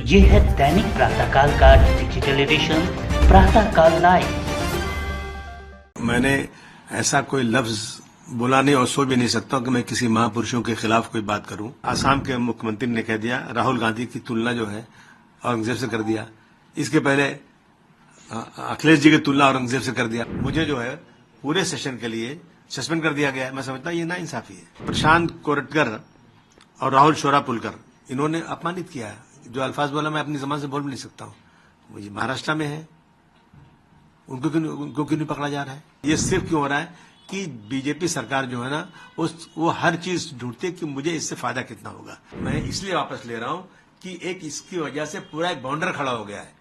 ये है दैनिक प्रातःकाल का डिजिटल एडिशन प्रातःकाल लाइव। मैंने ऐसा कोई लफ्ज बोला नहीं और सोच भी नहीं सकता कि मैं किसी महापुरुषों के खिलाफ कोई बात करूं। आसाम के मुख्यमंत्री ने कह दिया, राहुल गांधी की तुलना जो है औरंगजेब से कर दिया। इसके पहले अखिलेश जी की तुलना औरंगजेब से कर दिया। मुझे जो है पूरे सेशन के लिए सस्पेंड कर दिया गया है। मैं समझता हूं ये नाइंसाफी है। प्रशांत कोरटकर और राहुल शोरापुलकर इन्होंने अपमानित किया है। जो अल्फाज बोला मैं अपनी जबान से बोल भी नहीं सकता हूं। ये महाराष्ट्र में है, उनको क्यों नहीं पकड़ा जा रहा है? ये सिर्फ क्यों हो रहा है कि बीजेपी सरकार जो है ना वो हर चीज ढूंढती है कि मुझे इससे फायदा कितना होगा। मैं इसलिए वापस ले रहा हूं कि एक इसकी वजह से पूरा एक बाउंडर खड़ा हो गया है।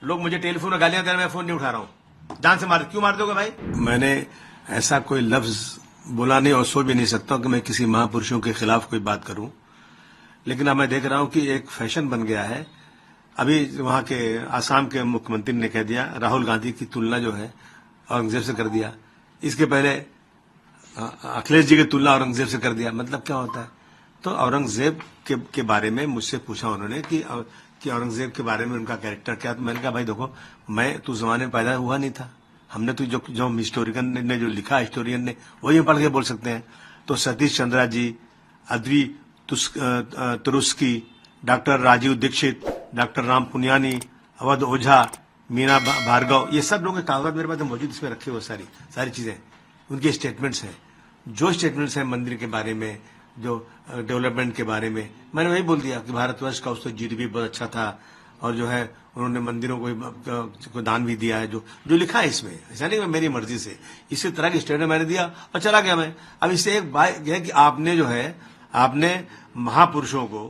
लोग मुझे टेलीफोन में गालियां दे रहे हैं, मैं फोन नहीं उठा रहा हूं। जान से क्यों मार दोगे भाई? मैंने ऐसा कोई लफ्ज बोला नहीं और सोच भी नहीं सकता कि मैं किसी महापुरुषों के खिलाफ कोई बात करूं। लेकिन अब मैं देख रहा हूं कि एक फैशन बन गया है। अभी वहां के आसाम के मुख्यमंत्री ने कह दिया, राहुल गांधी की तुलना जो है औरंगजेब से कर दिया। इसके पहले अखिलेश जी की तुलना औरंगजेब से कर दिया। मतलब क्या होता है? तो औरंगजेब के बारे में मुझसे पूछा उन्होंने कि औरंगजेब के बारे में उनका कैरेक्टर क्या। तो मैंने कहा भाई देखो, मैं तो जमाने में पैदा हुआ नहीं था। हमने तो जो हिस्टोरियन ने जो लिखा, हिस्टोरियन ने वही पढ़ के बोल सकते हैं। तो सतीश चंद्रा जी, अद्वी तुरुस्की, डॉक्टर राजीव दीक्षित, डॉक्टर राम पुनियानी, अवध ओझा, मीना भार्गव, ये सब लोगों के कागजात मेरे पास मौजूद, इसमें रखे हुए सारी चीजें उनके स्टेटमेंट्स हैं। जो स्टेटमेंट्स हैं मंदिर के बारे में, जो डेवलपमेंट के बारे में, मैंने वही बोल दिया कि भारतवर्ष का उसका जीडीपी बहुत अच्छा था और जो है उन्होंने मंदिरों को दान भी दिया है। जो लिखा है इसमें, ऐसा नहीं मेरी मर्जी से, इसी तरह की स्टेटमेंट मैंने दिया और चला गया मैं। अब इससे एक बात यह है कि आपने महापुरुषों को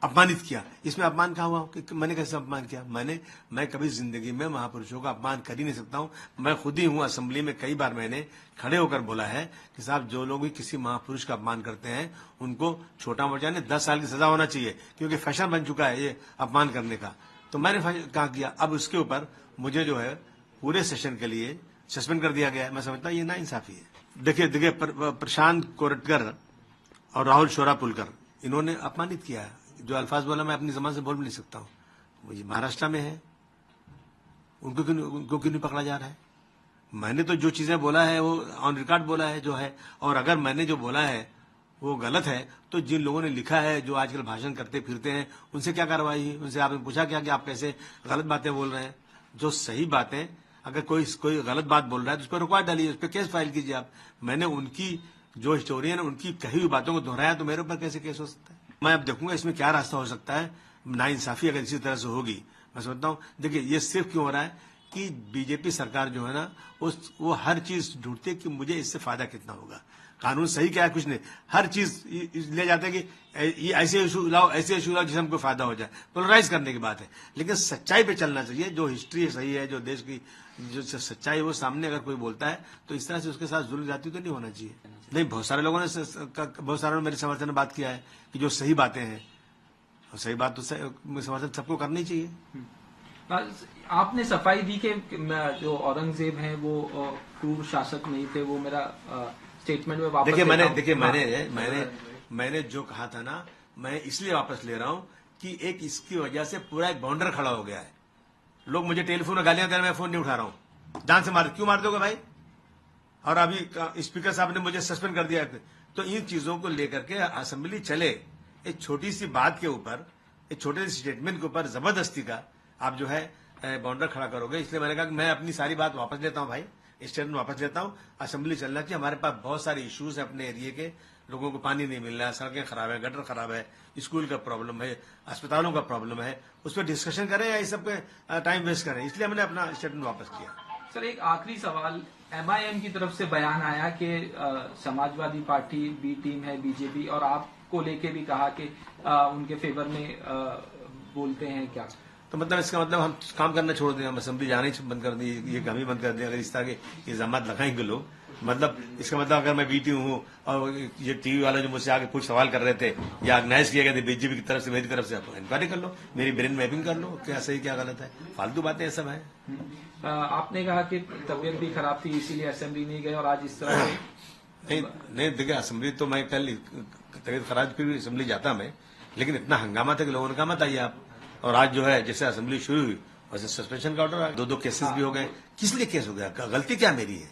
अपमानित किया। इसमें अपमान कहाँ हुआ कि मैंने कैसे अपमान किया? मैं कभी जिंदगी में महापुरुषों का अपमान कर ही नहीं सकता हूं। मैं खुद ही हूं, असेंबली में कई बार मैंने खड़े होकर बोला है कि साहब जो लोग भी किसी महापुरुष का अपमान करते हैं उनको छोटा मोटा नहीं 10 साल की सजा होना चाहिए, क्योंकि फैशन बन चुका है ये अपमान करने का। तो मैंने कहा किया। अब उसके ऊपर मुझे जो है पूरे सेशन के लिए सस्पेंड कर दिया गया है। मैं समझता हूं ये नाइंसाफी है। देखिए प्रशांत कोरटकर और राहुल शोरापुलकर इन्होंने अपमानित किया है। जो अल्फाज बोला मैं अपनी जबान से बोल भी नहीं सकता हूं। ये महाराष्ट्र में है, उनको क्यों नहीं पकड़ा जा रहा है? मैंने तो जो चीजें बोला है वो ऑन रिकॉर्ड बोला है जो है, और अगर मैंने जो बोला है वो गलत है तो जिन लोगों ने लिखा है, जो आजकल भाषण करते फिरते हैं, उनसे क्या कार्रवाई हुई? उनसे आपने पूछा क्या कि आप कैसे गलत बातें बोल रहे हैं? जो सही बातें, अगर कोई गलत बात बोल रहा है तो उस पर रुकवा डालिए, उस पर केस फाइल कीजिए आप। मैंने उनकी जो हिस्टोरियन उनकी कही हुई बातों को दोहराया तो मेरे ऊपर कैसे केस हो सकता है? मैं अब देखूंगा इसमें क्या रास्ता हो सकता है। नाइंसाफी अगर इसी तरह से होगी, मैं समझता हूं, देखिए ये सिर्फ क्यों हो रहा है कि बीजेपी सरकार जो है ना वो हर चीज ढूंढती है कि मुझे इससे फायदा कितना होगा। कानून सही क्या है? कुछ नहीं, हर चीज ले जाते हैं कि ये ऐसे इशू लाओ जिससे हमको फायदा हो जाए। पोलराइज करने की बात है, लेकिन सच्चाई पे चलना चाहिए। जो हिस्ट्री सही है, जो देश की जो सच्चाई है वो सामने अगर कोई बोलता है तो इस तरह से उसके साथ जुल्म जाती तो नहीं होना चाहिए। नहीं, बहुत सारे लोगों ने मेरे समर्थन में बात किया है कि जो सही बातें हैं, और सही बात तो समर्थन सबको करनी चाहिए। आपने सफाई दी कि जो औरंगजेब हैं वो क्रूर शासक नहीं थे, वो मेरा स्टेटमेंट में वापस मैंने जो कहा था ना, मैं इसलिए वापस ले रहा हूं कि एक इसकी वजह से पूरा एक बाउंडर खड़ा हो गया है। लोग मुझे टेलीफोन में गालियां दे रहे हैं, मैं फोन नहीं उठा रहा हूं। जान से क्यों मार दोगे भाई? और अभी स्पीकर साहब ने मुझे सस्पेंड कर दिया। तो इन चीजों को लेकर के असेंबली चले, एक छोटी सी बात के ऊपर, एक छोटे से स्टेटमेंट के ऊपर जबरदस्ती का आप जो है बाउंडर खड़ा करोगे। इसलिए मैंने कहा कि मैं अपनी सारी बात वापस लेता हूं भाई, स्टेटमेंट वापस लेता हूं। असेंबली चलना चाहिए। हमारे पास बहुत सारे इश्यूज है अपने एरिया के, लोगों को पानी नहीं मिल रहा है, सड़कें खराब है, गटर खराब है, स्कूल का प्रॉब्लम है, अस्पतालों का प्रॉब्लम है, उस पर डिस्कशन करें या इस सब पे टाइम वेस्ट करें। इसलिए मैंने अपना स्टेटमेंट वापस किया। सर, एक आखिरी सवाल, एमआईएम की तरफ से बयान आया कि समाजवादी पार्टी बी टीम है बीजेपी, और आपको लेके भी कहा कि उनके फेवर में बोलते हैं क्या? तो मतलब इसका मतलब हम काम करना छोड़ दें, हम असेंबली जाने ही बंद कर दी, ये काम ही बंद कर दें अगर इस तरह के इल्जाम लगाएंगे लोग। मतलब इसका मतलब अगर मैं बीटी हूं और ये टीवी वाले जो मुझसे आगे कुछ सवाल कर रहे थे या ऑर्गेनाइज किया गया थे बीजेपी की तरफ से, मेरी तरफ से, आप इंक्वायरी कर लो, मेरी ब्रेन मैपिंग कर लो, क्या सही क्या गलत है। फालतू बातें सब है। आपने कहा कि तबीयत भी खराब थी इसीलिए असेंबली नहीं गए, और आज इस तरह से नहीं देखिए, असेंबली तो मैं कल तबीयत खराब फिर भी असेंबली जाता मैं, लेकिन इतना हंगामा था कि लोगों ने कहा मत आइए आप। और आज जो है जैसे असेंबली शुरू हुई वैसे सस्पेंशन का ऑर्डर आ गया, 2 केसेस भी हो गए। किस लिए केस हो गया? गलती क्या मेरी है?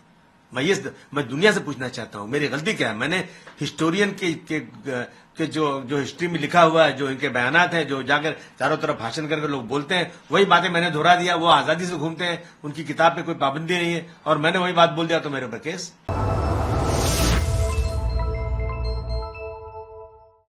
मैं दुनिया से पूछना चाहता हूं, मेरी गलती क्या है? मैंने हिस्टोरियन के जो हिस्ट्री में लिखा हुआ है, जो इनके बयानात हैं, जो जाकर चारों तरफ भाषण करके लोग बोलते हैं, वही बातें मैंने दोहरा दिया। वो आजादी से घूमते हैं, उनकी किताब पे कोई पाबंदी नहीं है, और मैंने वही बात बोल दिया तो मेरे ऊपर केस।